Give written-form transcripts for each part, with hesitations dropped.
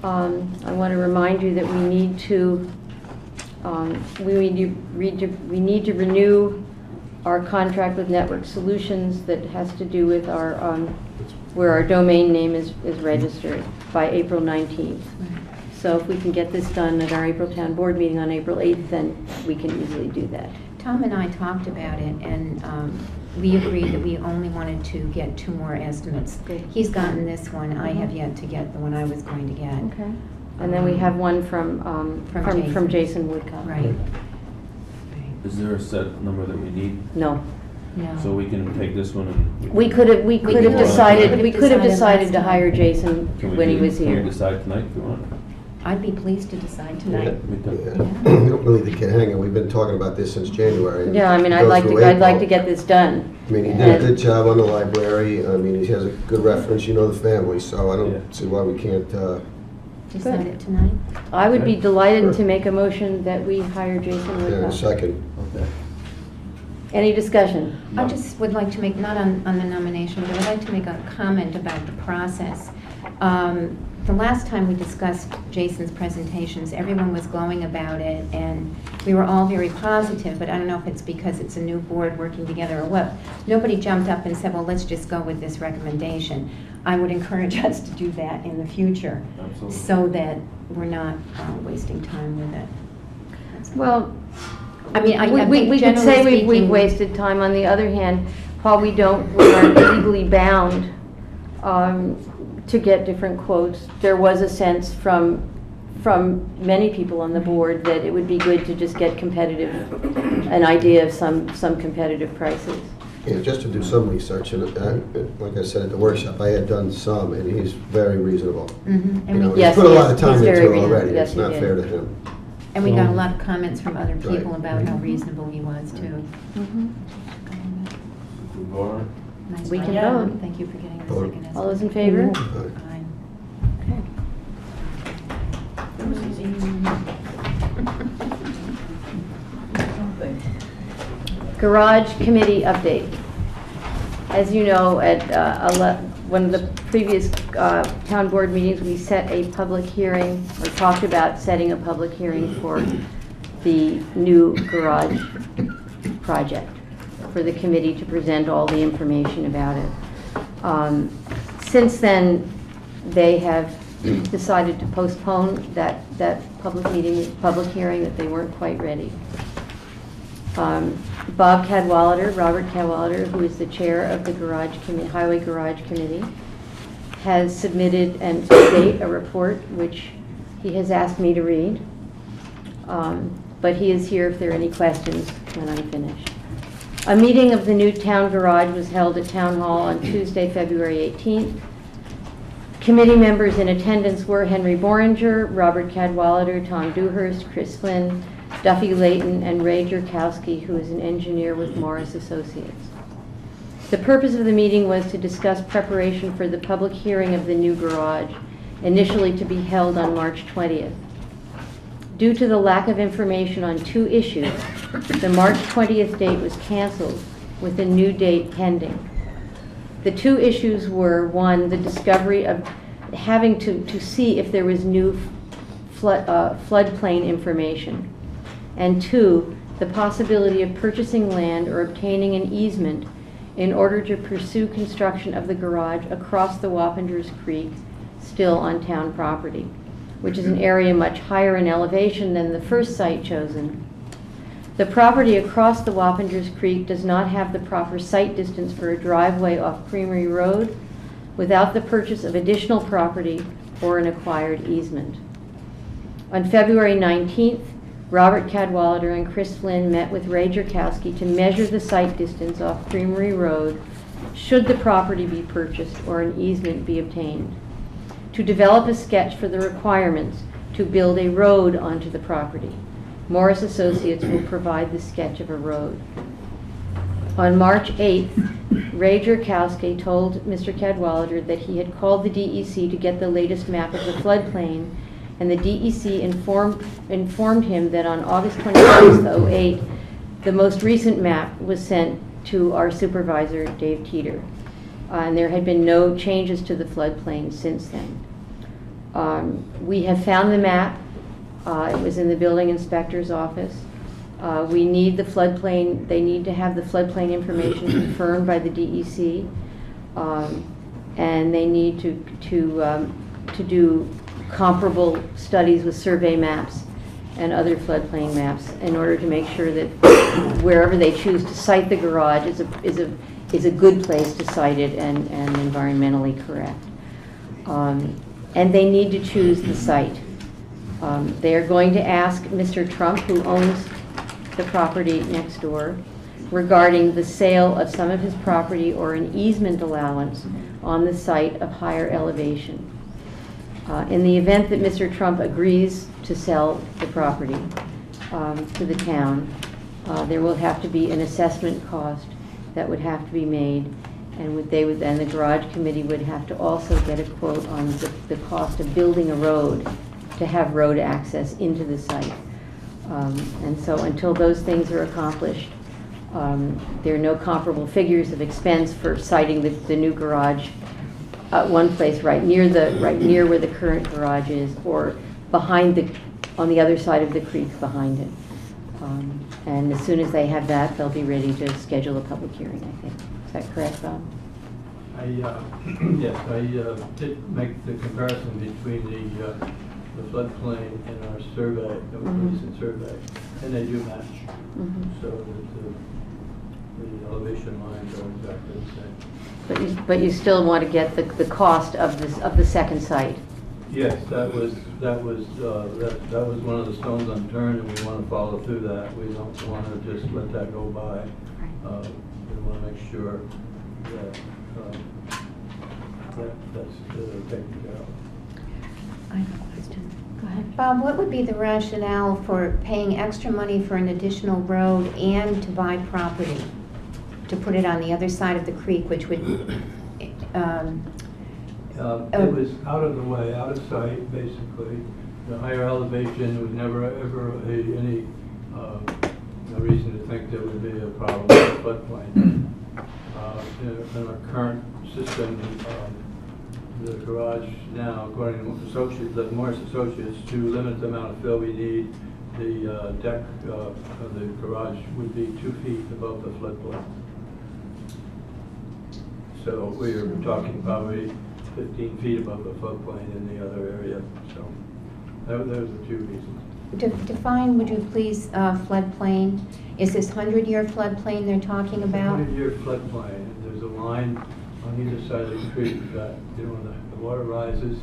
I want to remind you that we need to renew our contract with Network Solutions that has to do with our where our domain name is registered by April 19th. So if we can get this done at our April Town Board meeting on April 8th, then we can easily do that. Tom and I talked about it, and we agreed that we only wanted to get 2 more estimates. Good. He's gotten this one. I have yet to get the one I was going to get. Okay. And then we have one from Jason Woodcock. Right. Is there a set number that we need? No. No. So we can take this one and... We could have decided last to time. hire Jason when he was Can here. we decide tonight if we want? I'd be pleased to decide tonight. We Yeah. can. We don't really think it can hang on. We've been talking about this since January. Yeah, I mean, I'd Go like through to April. get this done. I mean, he did a good job on the library. I mean, he has a good reference. You know the family, so I don't Yeah. see why we can't. Decide it tonight? I would be Okay. delighted Sure. to make a motion that we hire Jason Yeah, in a Woodcock. second. Okay. Any discussion? I just would like to make, not on the nomination, but I'd like to make a comment about the process. The last time we discussed Jason's presentations, everyone was glowing about it, and we were all very positive, but I don't know if it's because it's a new board working together or what. Nobody jumped up and said, well, let's just go with this recommendation. I would encourage us to do that in the future, Absolutely. so that we're not wasting time with it. Well, I mean, I we think could generally say we've speaking- wasted time. On the other hand, while we aren't legally bound to get different quotes, there was a sense from many people on the board that it would be good to just get an idea of some competitive prices. Yeah, just to do some research, and like I said at the workshop, I had done some, and he's very reasonable. Mhm. You And know, we, he's Yes, put a he lot is. of time He's into very it reasonable. already. Yes, It's he not did. fair to him. and we got a lot of comments from other Right. people about how reasonable he was, too. We vote on it? Nice We try. can Yeah, vote. Thank you for getting the Vote. second. All those in favor? Aye. That was easy. Garage committee update. As you know, at one of the previous town board meetings, we set a public hearing, or talked about setting a public hearing for the new garage project, for the committee to present all the information about it. Since then, they have decided to postpone that public hearing, that they weren't quite ready. Bob Cadwallader, Robert Cadwallader, who is the chair of the Highway Garage Committee, has submitted and to date a report which he has asked me to read. But he is here if there are any questions when I'm finished. A meeting of the new town garage was held at Town Hall on Tuesday, February 18th. Committee members in attendance were Henry Boringer, Robert Cadwallader, Tom Dewhurst, Chris Flynn, Duffy Layton, and Ray Jerkowski, who is an engineer with Morris Associates. The purpose of the meeting was to discuss preparation for the public hearing of the new garage, initially to be held on March 20th. Due to the lack of information on 2 issues, the March 20th date was canceled with a new date pending. The 2 issues were, 1, the discovery of having to see if there was new floodplain information, and 2, the possibility of purchasing land or obtaining an easement in order to pursue construction of the garage across the Wappingers Creek, still on town property, which is an area much higher in elevation than the first site chosen. The property across the Wappingers Creek does not have the proper site distance for a driveway off Creamery Road without the purchase of additional property or an acquired easement. On February 19th, Robert Cadwallader and Chris Flynn met with Ray Jerkowski to measure the site distance off Creamery Road should the property be purchased or an easement be obtained, to develop a sketch for the requirements to build a road onto the property. Morris Associates will provide the sketch of a road. On March 8th, Ray Jerkowski told Mr. Cadwallader that he had called the DEC to get the latest map of the floodplain, and the DEC informed him that on August 26, 2008, the most recent map was sent to our supervisor, Dave, and there had been no changes to the floodplain since then. We have found the map. It was in the building inspector's office. We need the floodplain, they need to have the floodplain information confirmed by the DEC. And they need to do comparable studies with survey maps and other floodplain maps in order to make sure that wherever they choose to site the garage is a good place to site it and environmentally correct. And they need to choose the site. They are going to ask Mr. Trump, who owns the property next door, regarding the sale of some of his property or an easement allowance on the site of higher elevation. In the event that Mr. Trump agrees to sell the property to the town, there will have to be an assessment cost that would have to be made, and then the garage committee would have to also get a quote on the cost of building a road to have road access into the site. And so until those things are accomplished, there are no comparable figures of expense for siting the new garage at one place right near where the current garage is, or on the other side of the creek behind it. And as soon as they have that, they'll be ready to schedule a public hearing, I think. Is that correct, Bob? Yes, I did make the comparison between the floodplain and our survey, the recent survey, and they do match. So that the elevation lines are exactly the same. But you still want to get the cost of the second site. Yes, that was one of the stones unturned, and we want to follow through that. We don't want to just let that go by. We want to make sure that that's taken care of. I have a question. Go ahead. Bob, what would be the rationale for paying extra money for an additional road and to buy property, to put it on the other side of the creek, which would... It was out of the way, out of sight, basically. The higher elevation, there was never ever any reason to think there would be a problem with the floodplain. In our current system, the garage now, according to Morris Associates, to limit the amount of fill we need, the deck of the garage would be 2 feet above the floodplain. So we are talking probably 15 feet above the floodplain in the other area. So those are the 2 reasons. Define, would you please, floodplain? Is this 100-year floodplain they're talking about? 100-year floodplain. There's a line on either side of the creek that, when the water rises,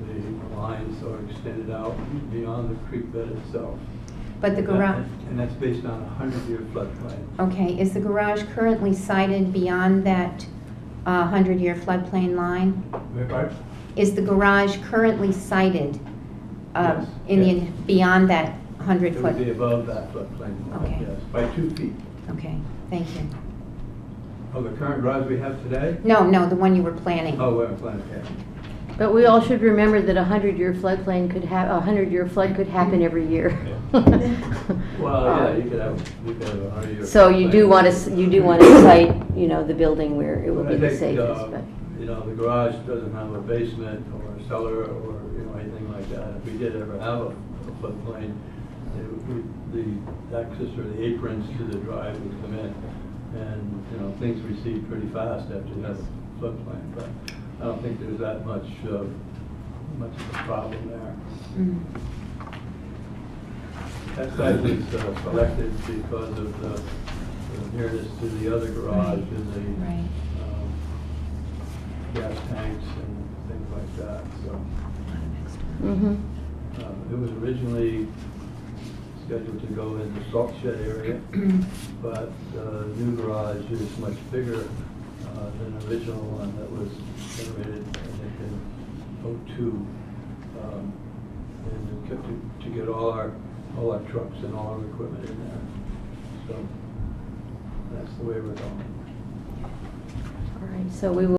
the lines are extended out beyond the creek bed itself. But the garage... And that's based on a 100-year floodplain. Okay, is the garage currently sited beyond that 100-year floodplain line? Pardon? Is the garage currently sited Yes. Beyond that It would be 100-foot? above that floodplain line, Okay. yes, by 2 feet. Okay, thank you. Oh, the current garage we have today? No, the one you were planning. Oh, we're planning, okay. But we all should remember that a 100-year floodplain could have, a 100-year flood could happen every year. Well, yeah, you could have a 100-year. So you do want to site, the building where it will be the safest, but. The garage doesn't have a basement or a cellar or, anything like that. If we did ever have a floodplain, the access or the aprons to the drive would come in, and, things recede pretty fast after you have a floodplain, but I don't think there's that much of a problem there. That site was selected because of the nearness to the other garage and the Right. gas tanks and things like that. So it was originally scheduled to go in the salt shed area, but the new garage is much bigger than the original one that was generated, I think, in '02. And to get all our trucks and all our equipment in there. So that's the way we're going. All right, so we will